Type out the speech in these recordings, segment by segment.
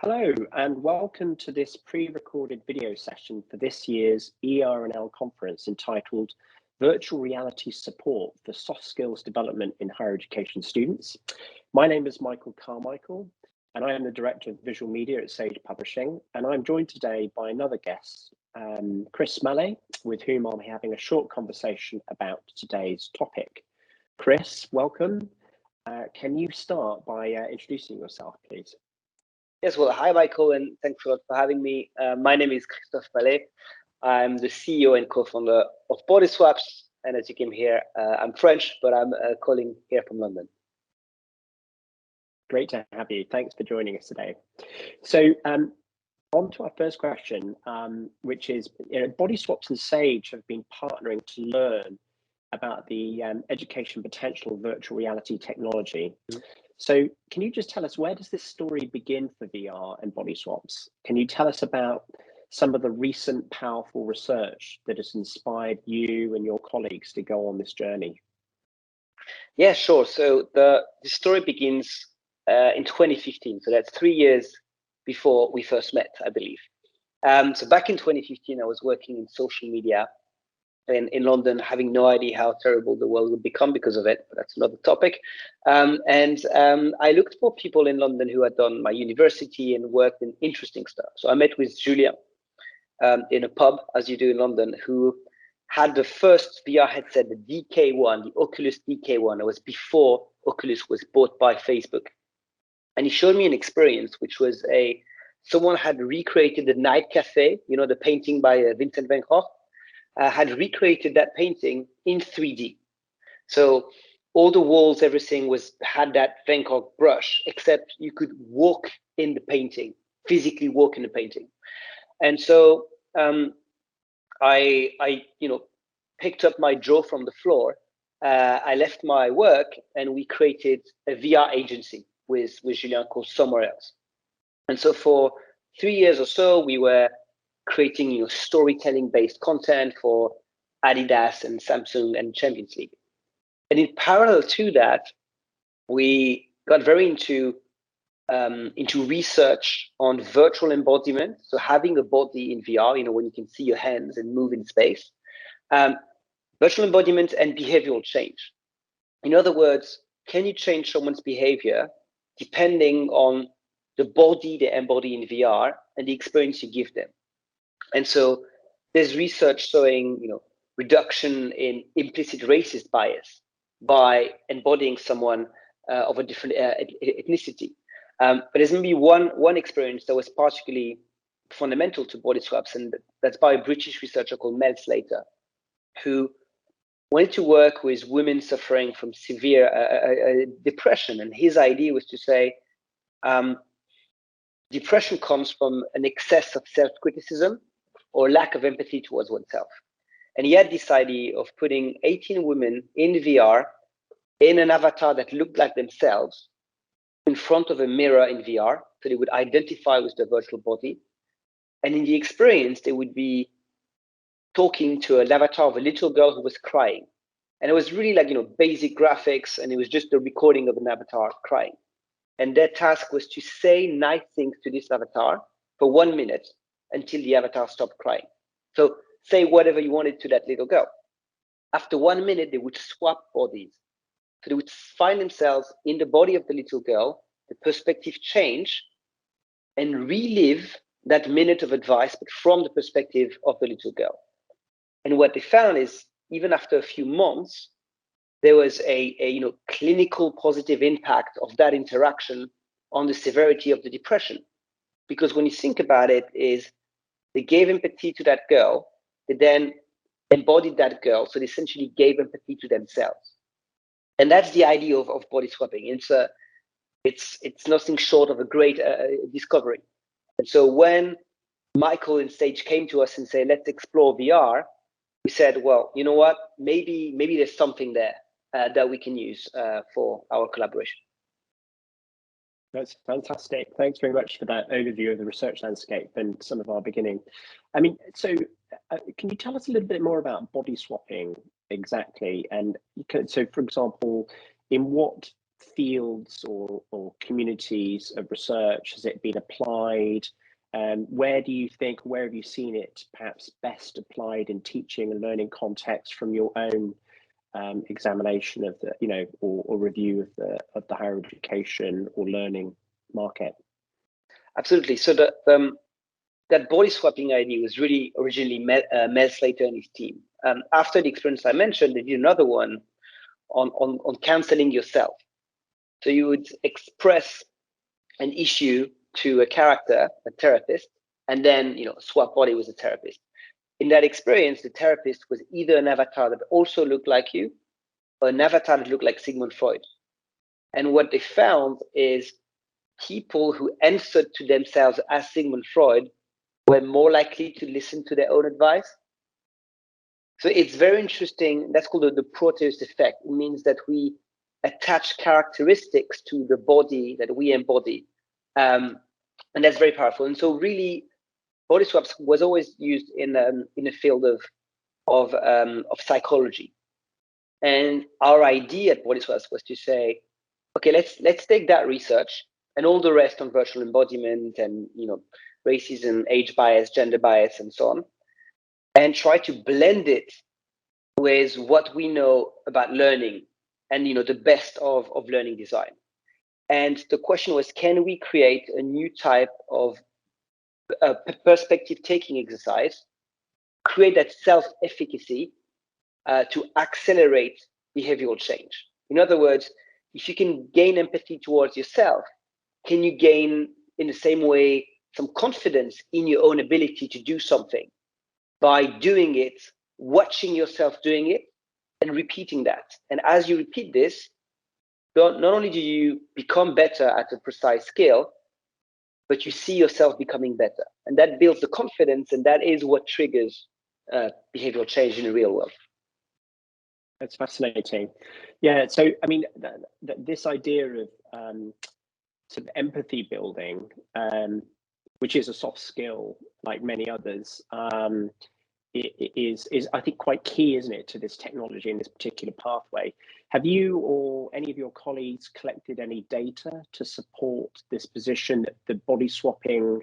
Hello and welcome to this pre-recorded video session for this year's ER&L conference entitled Virtual Reality Support for Soft Skills Development in Higher Education Students. My name is Michael Carmichael and I am the Director of Visual Media at SAGE Publishing, and I'm joined today by another guest, Chris Mallet, with whom I'll be having a short conversation about today's topic. Chris, welcome. Can you start by introducing yourself, please? Yes, well, hi, Michael, and thanks a lot for having me. My name is Christophe Mallet. I'm the CEO and co-founder of Bodyswaps, and as you can hear, I'm French, but I'm calling here from London. Great to have you. Thanks for joining us today. So on to our first question, which is, Bodyswaps and SAGE have been partnering to learn about the education potential of virtual reality technology. So can you just tell us, where does this story begin for VR and Bodyswaps? Can you tell us about some of the recent powerful research that has inspired you and your colleagues to go on this journey? Yeah, sure. So the story begins in 2015. So that's 3 years before we first met, I believe. So back in 2015, I was working in social media in London, having no idea how terrible the world would become because of it, but that's another topic. I looked for people in London who had done my university and worked in interesting stuff. So I met with Julia in a pub, as you do in London, who had the first VR headset, the DK1, the Oculus DK1. It was before Oculus was bought by Facebook. And he showed me an experience, which was someone had recreated the Night Cafe, you know, the painting by Vincent van Gogh. Had recreated that painting in 3D. So all the walls, everything had that Van Gogh brush, except you could walk in the painting, physically walk in the painting. And so I picked up my jaw from the floor. I left my work and we created a VR agency with Julien called Somewhere Else. And so for 3 years or so, we were creating storytelling-based content for Adidas and Samsung and Champions League. And in parallel to that, we got very into research on virtual embodiment. So having a body in VR, when you can see your hands and move in space, virtual embodiment and behavioral change. In other words, can you change someone's behavior depending on the body they embody in VR and the experience you give them? And so there's research showing, reduction in implicit racist bias by embodying someone of a different ethnicity. But there's maybe one experience that was particularly fundamental to Bodyswaps, and that's by a British researcher called Mel Slater, who wanted to work with women suffering from severe depression. And his idea was to say, depression comes from an excess of self-criticism or lack of empathy towards oneself. And he had this idea of putting 18 women in VR in an avatar that looked like themselves in front of a mirror in VR, so they would identify with the virtual body. And in the experience, they would be talking to an avatar of a little girl who was crying. And it was really like, basic graphics, and it was just a recording of an avatar crying. And their task was to say nice things to this avatar for 1 minute until the avatar stopped crying. So say whatever you wanted to that little girl. After 1 minute, they would swap bodies. So they would find themselves in the body of the little girl, the perspective change, and relive that minute of advice, but from the perspective of the little girl. And what they found is, even after a few months, there was a clinical positive impact of that interaction on the severity of the depression. Because when you think about it, is they gave empathy to that girl, they then embodied that girl, so they essentially gave empathy to themselves. And that's the idea of body swapping. It's nothing short of a great discovery. And so when Michael and SAGE came to us and said, let's explore VR, we said, well, you know what, maybe there's something there that we can use for our collaboration. That's fantastic. Thanks very much for that overview of the research landscape and some of our beginning. I mean, so can you tell us a little bit more about body swapping exactly? And so, for example, in what fields or communities of research has it been applied? Where do you think, where have you seen it perhaps best applied in teaching and learning context from your own examination of the, you know, or review of the higher education or learning market? Absolutely. So that body swapping idea was really originally Mel Slater and his team. After the experience I mentioned, they did another one on counseling yourself. So you would express an issue to a character, a therapist, and then, you know, swap body with a therapist. In that experience, the therapist was either an avatar that also looked like you, or an avatar that looked like Sigmund Freud. And what they found is people who answered to themselves as Sigmund Freud were more likely to listen to their own advice. So it's very interesting. That's called the Proteus effect. It means that we attach characteristics to the body that we embody. And that's very powerful. And so really, body swaps was always used in the field of psychology. And our idea at Body Swaps was to say, okay, let's take that research and all the rest on virtual embodiment and, you know, racism, age bias, gender bias, and so on, and try to blend it with what we know about learning and, you know, the best of learning design. And the question was, can we create a new type of perspective taking exercise, create that self-efficacy to accelerate behavioral change? In other words, if you can gain empathy towards yourself, can you gain in the same way some confidence in your own ability to do something by doing it, watching yourself doing it, and repeating that? And as you repeat this, not only do you become better at a precise skill, but you see yourself becoming better. And that builds the confidence, and that is what triggers behavioral change in the real world. That's fascinating. Yeah, so I mean, this idea of sort of empathy building, which is a soft skill like many others, is I think quite key, isn't it, to this technology and this particular pathway. Have you or any of your colleagues collected any data to support this position that the body swapping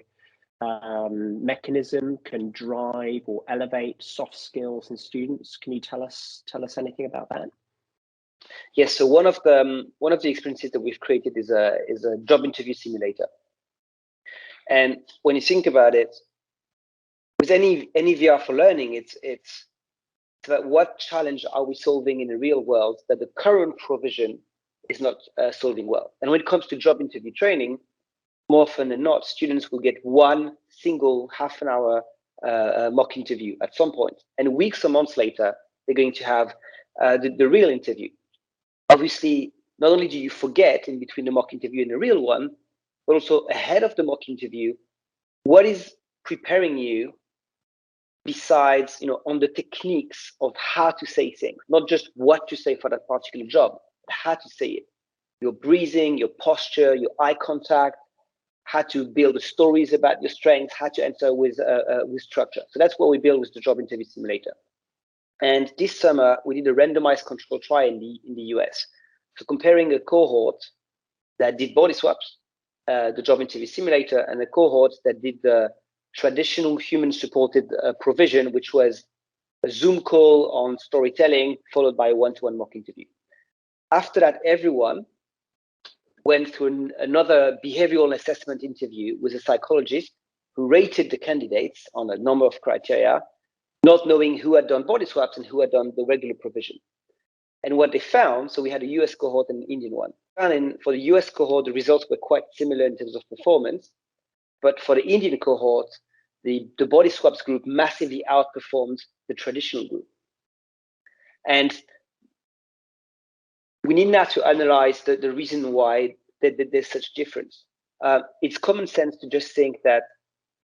mechanism can drive or elevate soft skills in students? Can you tell us anything about that? Yes. So one of the experiences that we've created is a job interview simulator. And when you think about it, with any VR for learning, it's about what challenge are we solving in the real world that the current provision is not solving well. And when it comes to job interview training, more often than not, students will get one single half an hour mock interview at some point. And weeks or months later, they're going to have the real interview. Obviously, not only do you forget in between the mock interview and the real one, but also ahead of the mock interview, what is preparing you besides, you know, on the techniques of how to say things, not just what to say for that particular job, but how to say it. Your breathing, your posture, your eye contact, how to build the stories about your strengths, how to answer with structure. So that's what we build with the job interview simulator. And this summer, we did a randomized control trial in the US. So comparing a cohort that did body swaps, the job interview simulator, and a cohort that did the traditional human-supported provision, which was a Zoom call on storytelling, followed by a one-to-one mock interview. After that, everyone went through another behavioral assessment interview with a psychologist who rated the candidates on a number of criteria, not knowing who had done body swaps and who had done the regular provision. And what they found, so we had a US cohort and an Indian one. And for the US cohort, the results were quite similar in terms of performance. But for the Indian cohort, the body swaps group massively outperformed the traditional group. And we need now to analyze the reason why there's such difference. It's common sense to just think that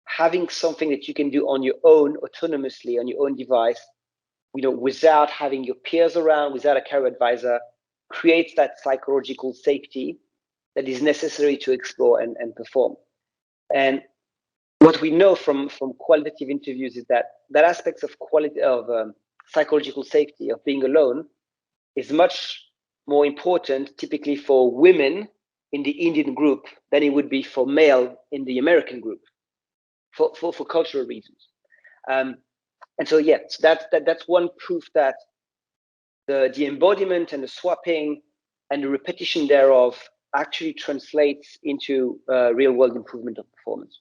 having something that you can do on your own, autonomously, on your own device, you know, without having your peers around, without a career advisor, creates that psychological safety that is necessary to explore and perform. And what we know from qualitative interviews is that aspects of quality of psychological safety, of being alone, is much more important typically for women in the Indian group than it would be for male in the American group for cultural reasons. And so, yeah, so that's one proof that the embodiment and the swapping and the repetition thereof actually translates into real world improvement of performance.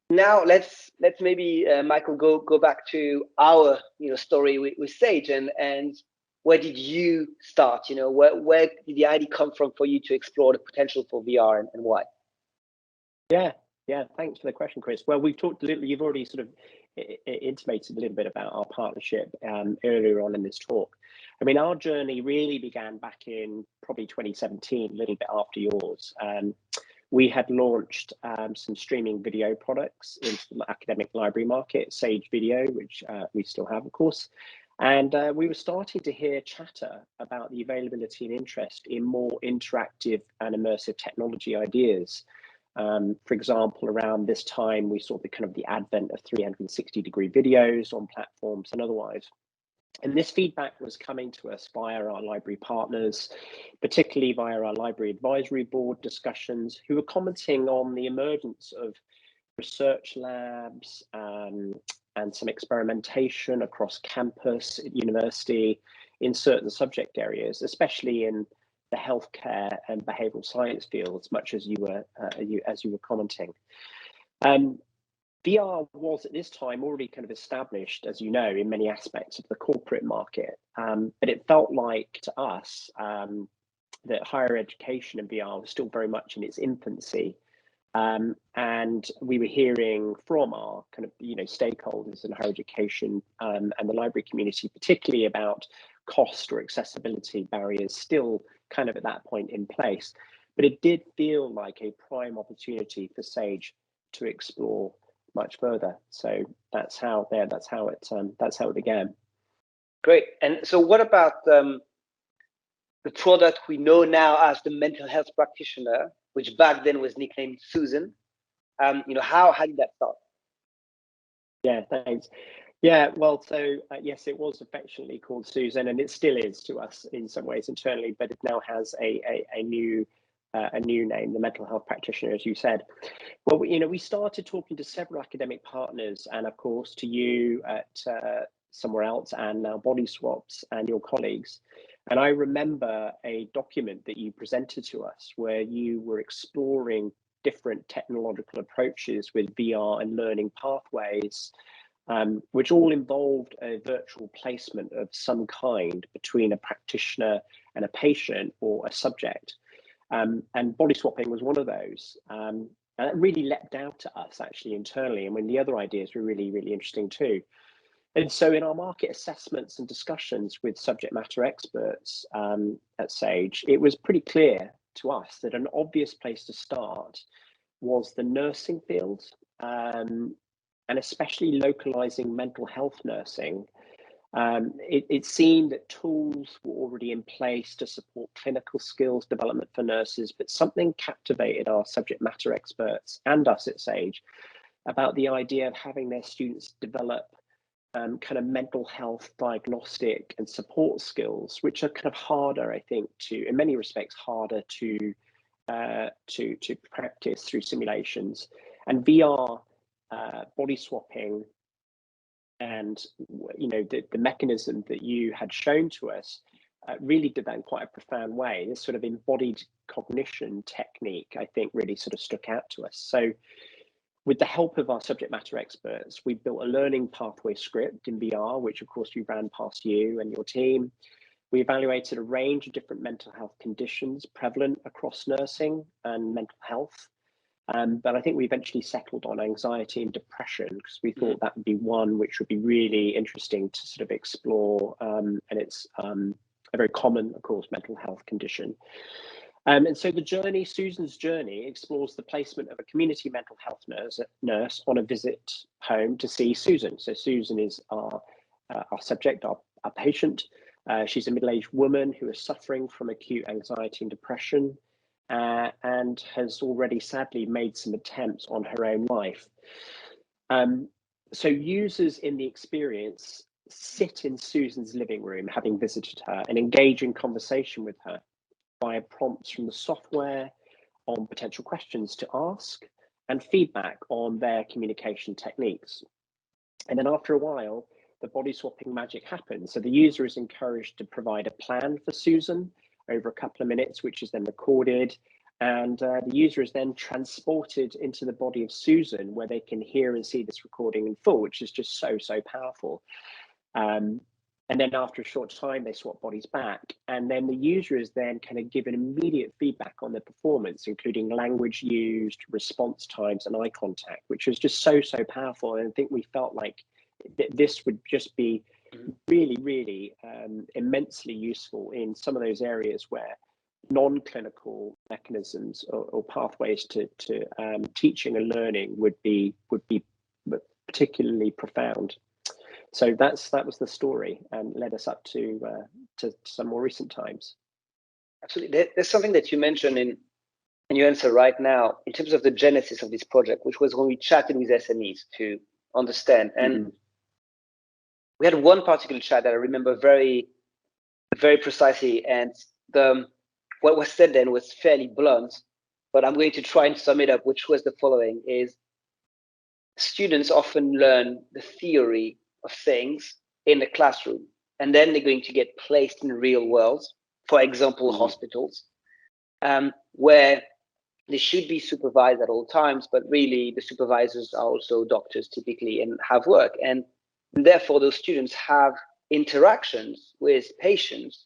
Now let's maybe Michael go back to our story with Sage, and where did you start? Where did the idea come from for you to explore the potential for VR, and why? Yeah, thanks for the question, Chris. Well, we've talked a little, you've already sort of intimated a little bit about our partnership earlier on in this talk. I mean, our journey really began back in probably 2017, a little bit after yours. We had launched some streaming video products into the academic library market, Sage Video, which we still have, of course. And we were starting to hear chatter about the availability and interest in more interactive and immersive technology ideas. For example, around this time, we saw the advent of 360-degree videos on platforms and otherwise. And this feedback was coming to us via our library partners, particularly via our library advisory board discussions, who were commenting on the emergence of research labs and some experimentation across campus at university in certain subject areas, especially in the healthcare and behavioral science fields, much as you were commenting. VR was at this time already kind of established, as you know, in many aspects of the corporate market, but it felt like to us that higher education and VR was still very much in its infancy. And we were hearing from our stakeholders in higher education and the library community, particularly about cost or accessibility barriers still kind of at that point in place. But it did feel like a prime opportunity for Sage to explore much further. So that's how it began. Great. And so what about the product we know now as the Mental Health Practitioner, which back then was nicknamed Susan? How did that start? Yeah, thanks. Yeah, well, so yes, it was affectionately called Susan, and it still is to us in some ways internally, but it now has a new name, the Mental Health Practitioner, as you said. Well, we started talking to several academic partners, and of course to you at Somewhere Else, and now Bodyswaps and your colleagues. And I remember a document that you presented to us where you were exploring different technological approaches with VR and learning pathways, which all involved a virtual placement of some kind between a practitioner and a patient or a subject. And body swapping was one of those. And it really leapt out to us actually internally. And when the other ideas were really, really interesting too. And so in our market assessments and discussions with subject matter experts at Sage, it was pretty clear to us that an obvious place to start was the nursing field, and especially localizing mental health nursing. It seemed that tools were already in place to support clinical skills development for nurses, but something captivated our subject matter experts and us at Sage about the idea of having their students develop kind of mental health diagnostic and support skills, which are kind of harder, I think, in many respects, harder to practice through simulations. And VR, body swapping, and the mechanism that you had shown to us really did that in quite a profound way. This sort of embodied cognition technique, I think, really sort of stuck out to us. So with the help of our subject matter experts, we built a learning pathway script in VR, which of course we ran past you and your team. We evaluated a range of different mental health conditions prevalent across nursing and mental health. But I think we eventually settled on anxiety and depression because we thought that would be one which would be really interesting to sort of explore. And it's a very common, of course, mental health condition. And so the journey, Susan's journey, explores the placement of a community mental health nurse on a visit home to see Susan. So Susan is our subject, our patient. She's a middle-aged woman who is suffering from acute anxiety and depression, and has already sadly made some attempts on her own life. So users in the experience sit in Susan's living room, having visited her, and engage in conversation with her. via prompts from the software on potential questions to ask and feedback on their communication techniques. And then after a while, the body swapping magic happens. So the user is encouraged to provide a plan for Susan over a couple of minutes, which is then recorded. And the user is then transported into the body of Susan, where they can hear and see this recording in full, which is just so, so powerful. And then after a short time, they swap bodies back. And then the user is then kind of given immediate feedback on their performance, including language used, response times, and eye contact, which was just so, so powerful. And I think we felt like this would just be really, really immensely useful in some of those areas where non-clinical mechanisms or pathways to teaching and learning would be particularly profound. So that was the story and led us up to some more recent times. Absolutely. There's something that you mentioned in your answer right now in terms of the genesis of this project, which was when we chatted with SMEs to understand. And we had one particular chat that I remember very, very precisely. And what was said then was fairly blunt, but I'm going to try and sum it up, which was the following: is students often learn the theory of things in the classroom, and then they're going to get placed in the real world, for example, hospitals, where they should be supervised at all times, but really the supervisors are also doctors typically and have work. And therefore, those students have interactions with patients,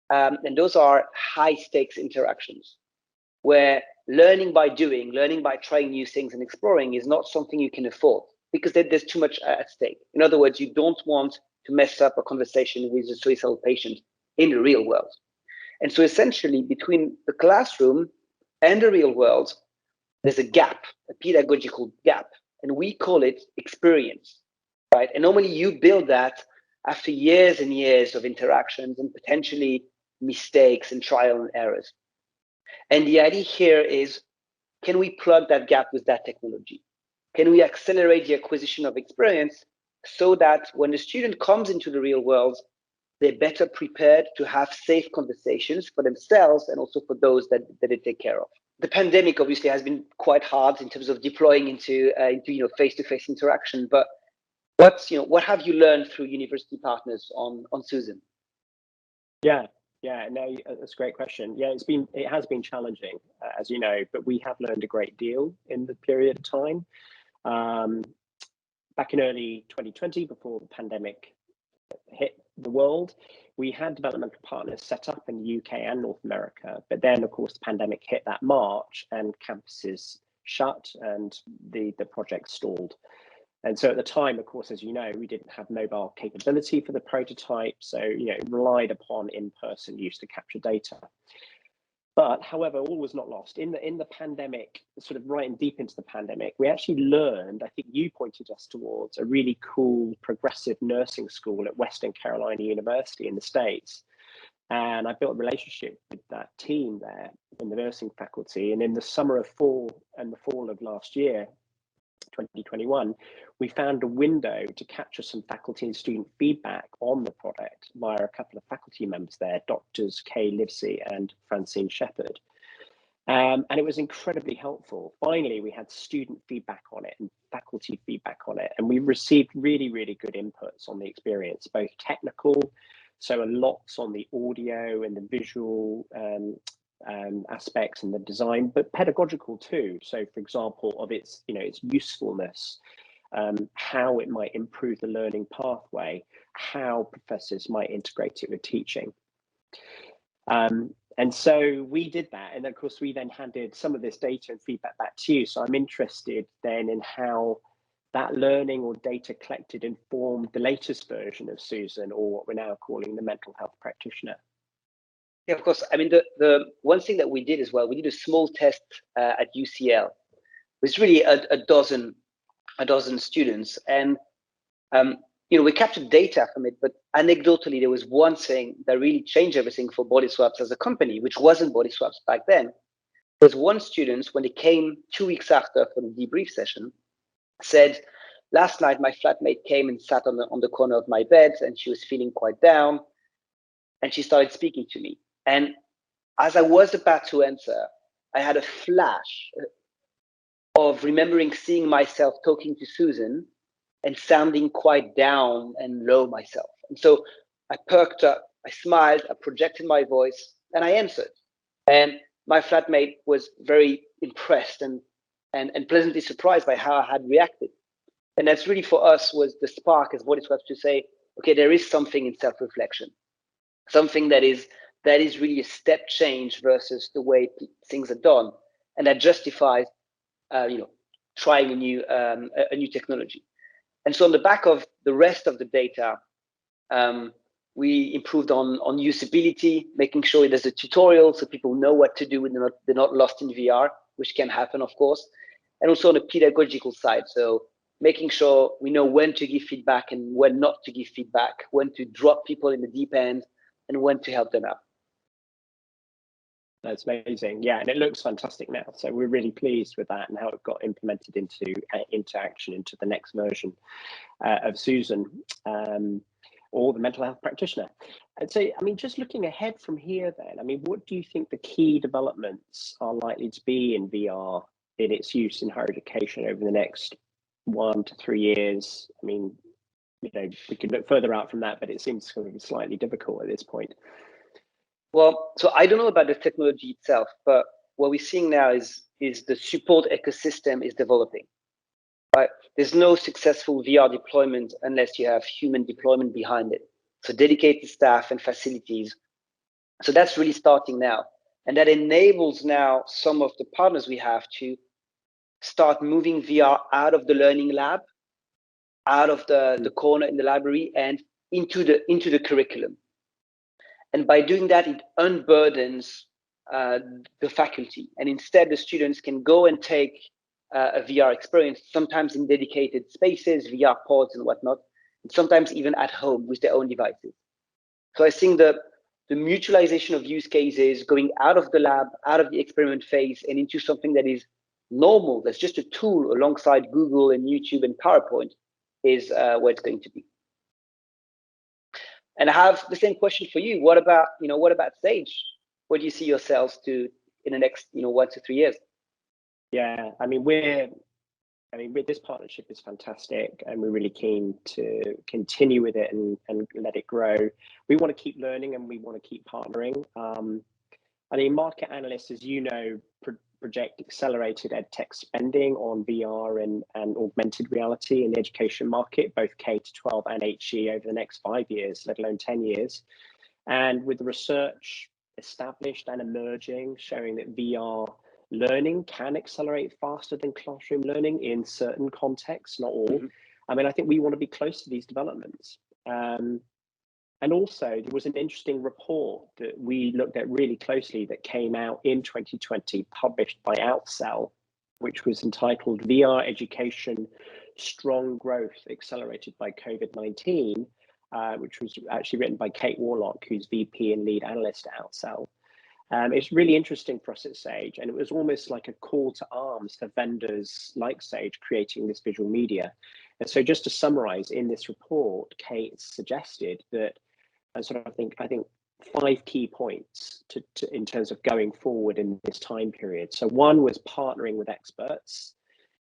and those are high stakes interactions where learning by doing, learning by trying new things and exploring is not something you can afford because there's too much at stake. In other words, you don't want to mess up a conversation with a suicidal patient in the real world. And so essentially between the classroom and the real world, there's a gap, a pedagogical gap, and we call it experience, right? And normally you build that after years and years of interactions and potentially mistakes and trial and errors. And the idea here is, can we plug that gap with that technology? Can we accelerate the acquisition of experience so that when the student comes into the real world, they're better prepared to have safe conversations for themselves and also for those that they take care of? The pandemic obviously has been quite hard in terms of deploying into face-to-face interaction. But what have you learned through university partners on Susan? Yeah, no, that's a great question. Yeah, it has been challenging, as you know, but we have learned a great deal in the period of time. Back in early 2020, before the pandemic hit the world, we had developmental partners set up in the UK and North America. But then, of course, the pandemic hit that March and campuses shut and the project stalled. And so at the time, of course, as you know, we didn't have mobile capability for the prototype. So, it relied upon in-person use to capture data. But however, all was not lost. In the pandemic, sort of right and deep into the pandemic, we actually learned, I think you pointed us towards, a really cool progressive nursing school at Western Carolina University in the States. And I built a relationship with that team there in the nursing faculty. And in the summer of fall of last year, 2021, we found a window to capture some faculty and student feedback on the product via a couple of faculty members there, Doctors Kay Livesey and Francine Shepherd. And it was incredibly helpful. Finally, we had student feedback on it and faculty feedback on it. And we received really, really good inputs on the experience, both technical, so a lots on the audio and the visual aspects and the design, but pedagogical too. So, for example, of its usefulness, how it might improve the learning pathway, how professors might integrate it with teaching. And so we did that, and of course we then handed some of this data and feedback back to you. So I'm interested then in how that learning or data collected informed the latest version of Susan, or what we're now calling the Mental Health Practitioner. Yeah, of course. I mean, the one thing that we did as well, we did a small test at UCL. It was really a dozen students, and we captured data from it. But anecdotally, there was one thing that really changed everything for Bodyswaps as a company, which wasn't Bodyswaps back then. There was one student, when they came 2 weeks after for the debrief session, said, "Last night my flatmate came and sat on the corner of my bed, and she was feeling quite down, and she started speaking to me. And as I was about to answer, I had a flash of remembering seeing myself talking to Susan and sounding quite down and low myself. And so I perked up, I smiled, I projected my voice, and I answered. And my flatmate was very impressed and pleasantly surprised by how I had reacted. And that's really for us was the spark as Bodyswaps to say, okay, there is something in self-reflection, something that is really a step change versus the way things are done, and that justifies, trying a new technology. And so on the back of the rest of the data, we improved on usability, making sure there's a tutorial so people know what to do when they're not lost in VR, which can happen, of course. And also on the pedagogical side, so making sure we know when to give feedback and when not to give feedback, when to drop people in the deep end, and when to help them out. That's amazing. Yeah, and it looks fantastic now. So we're really pleased with that and how it got implemented into action, into the next version of Susan, or the mental health practitioner. And so, I mean, just looking ahead from here then, I mean, what do you think the key developments are likely to be in VR in its use in higher education over the next 1 to 3 years? I mean, we could look further out from that, but it seems sort of slightly difficult at this point. Well, so I don't know about the technology itself, but what we're seeing now is the support ecosystem is developing. Right? There's no successful VR deployment unless you have human deployment behind it. So dedicated staff and facilities. So that's really starting now. And that enables now some of the partners we have to start moving VR out of the learning lab, out of the corner in the library, and into the curriculum. And by doing that, it unburdens the faculty. And instead, the students can go and take a VR experience, sometimes in dedicated spaces, VR pods and whatnot, and sometimes even at home with their own devices. So I think the mutualization of use cases, going out of the lab, out of the experiment phase, and into something that is normal, that's just a tool alongside Google and YouTube and PowerPoint, is where it's going to be. And I have the same question for you. What about SAGE? Where do you see yourselves in the next 1 to 3 years? Yeah, I mean, with this partnership is fantastic, and we're really keen to continue with it and let it grow. We want to keep learning and we want to keep partnering. I mean, market analysts, as you know, project accelerated edtech spending on VR and augmented reality in the education market, both K-12 and HE over the next 5 years, let alone 10 years. And with the research established and emerging, showing that VR learning can accelerate faster than classroom learning in certain contexts, not all. I mean, I think we want to be close to these developments. And also, there was an interesting report that we looked at really closely that came out in 2020, published by Outcell, which was entitled VR Education Strong Growth Accelerated by COVID-19, which was actually written by Kate Warlock, who's VP and lead analyst at Outcell. It's really interesting for us at SAGE, and it was almost like a call to arms for vendors like SAGE creating this visual media. And so just to summarize, in this report, Kate suggested that, and sort of I think 5 key points in terms of going forward in this time period. So one was partnering with experts.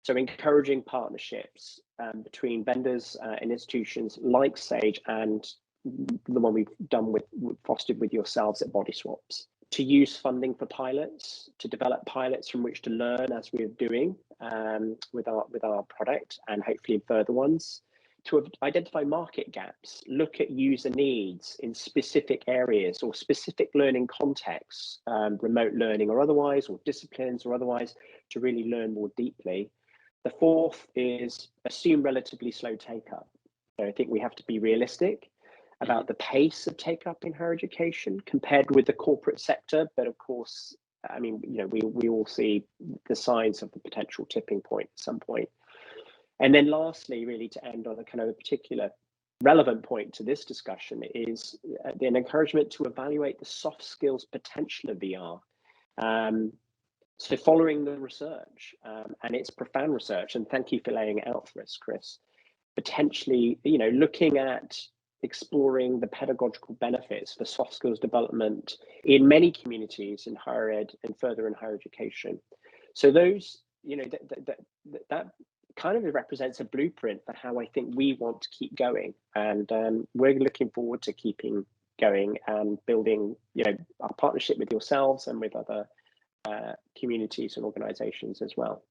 So encouraging partnerships between vendors and institutions like SAGE and the one we've done fostered with yourselves at Bodyswaps. To use funding for pilots, to develop pilots from which to learn as we're doing with our product, and hopefully further ones. To identify market gaps, look at user needs in specific areas or specific learning contexts, remote learning or otherwise, or disciplines or otherwise, to really learn more deeply. The fourth is assume relatively slow take-up. So I think we have to be realistic about the pace of take-up in higher education compared with the corporate sector. But of course, I mean, we all see the signs of the potential tipping point at some point. And then lastly, really to end on a kind of a particular relevant point to this discussion is an encouragement to evaluate the soft skills potential of VR. So following the research, and it's profound research, and thank you for laying it out for us, Chris, potentially, looking at exploring the pedagogical benefits for soft skills development in many communities in higher ed and further in higher education. So those, that kind of represents a blueprint for how I think we want to keep going. And we're looking forward to keeping going and building, our partnership with yourselves and with other communities and organizations as well.